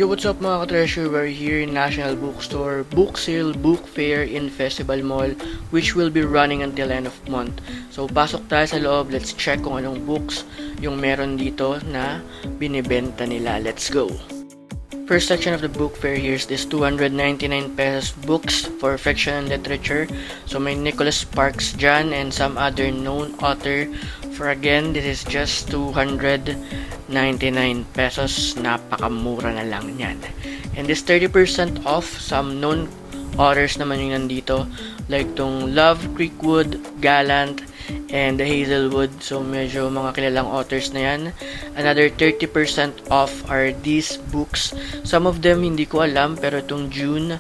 Yo, what's up mga ka-treasure? We're here in National Bookstore, book sale, book fair in Festival Mall, which will be running until end of month. So, pasok tayo sa loob. Let's check kung anong books yung meron dito na binibenta nila. Let's go! First section of the book fair here is this 299 pesos books for fiction and literature. So, may Nicholas Sparks dyan and some other known author. For again, this is just 299 pesos. Napakamura na lang yan. And this 30% off, some known authors naman yung nandito. Like tong Love, Creekwood, Gallant, and The Hazelwood. So, medyo mga kilalang authors na yan. Another 30% off are these books. Some of them hindi ko alam, pero itong June,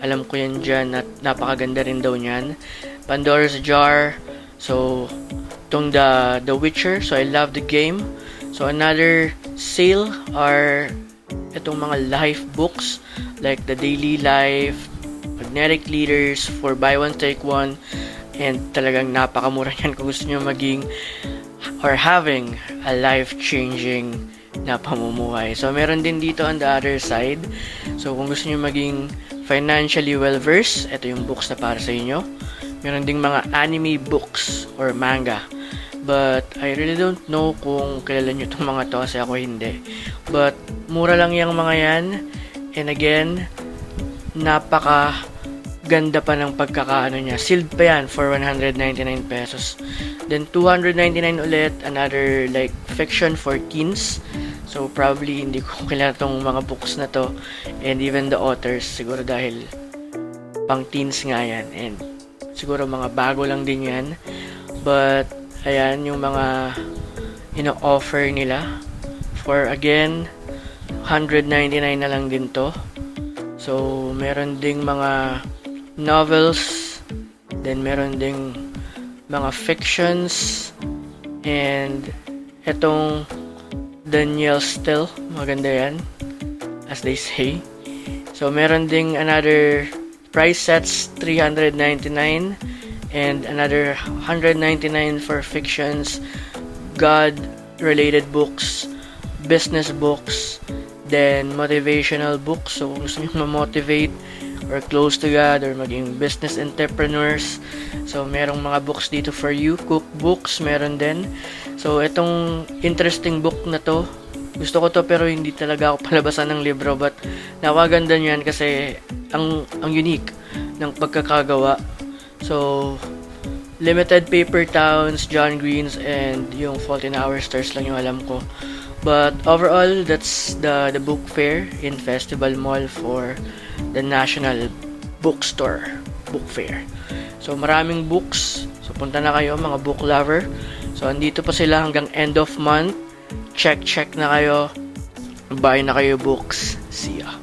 alam ko yan dyan at napakaganda rin daw niyan. Pandora's Jar. So, itong The Witcher. So, I love the game. So, another sale are itong mga life books like The Daily Life, Magnetic Leaders, for buy one take one, and talagang napakamura yan kung gusto nyo maging or having a life-changing na pamumuhay. So, meron din dito on the other side. So, kung gusto nyo maging financially well-versed, ito yung books na para sa inyo. Meron ding mga anime books or manga. But, I really don't know kung kilala nyo itong mga to kasi ako hindi. But, mura lang yung mga yan. And again, napaka ganda pa ng pagkakaano niya. Sealed pa yan for 199 pesos. Then, 299 ulit. Another, like, fiction for teens. So, probably, hindi ko kilala tong mga books na to. And even the authors, siguro dahil pang teens nga yan. And, siguro mga bago lang din yan. But, ayan, yung mga ino-offer nila. For, again, 199 na lang din to. So, meron ding mga novels, then meron ding mga fictions, and etong Danielle Still, maganda yan, as they say. So, meron ding another price sets, 399, and another 199 for fictions, God-related books, business books, then motivational books. So, kung gusto nyo ma-motivate or close to God or maging business entrepreneurs. So, merong mga books dito for you. Cookbooks, meron din. So, itong interesting book na to, gusto ko to pero hindi talaga ako palabasan ng libro, but napaganda niyan kasi ang unique ng pagkakagawa. So, Limited Paper Towns, John Green's, and yung Fault in Our Stars lang yung alam ko. But overall, that's the book fair in Festival Mall for the National Bookstore book fair. So, maraming books. So, punta na kayo mga book lover. So, andito pa sila hanggang end of month. Check na kayo. Buy na kayo books. See ya.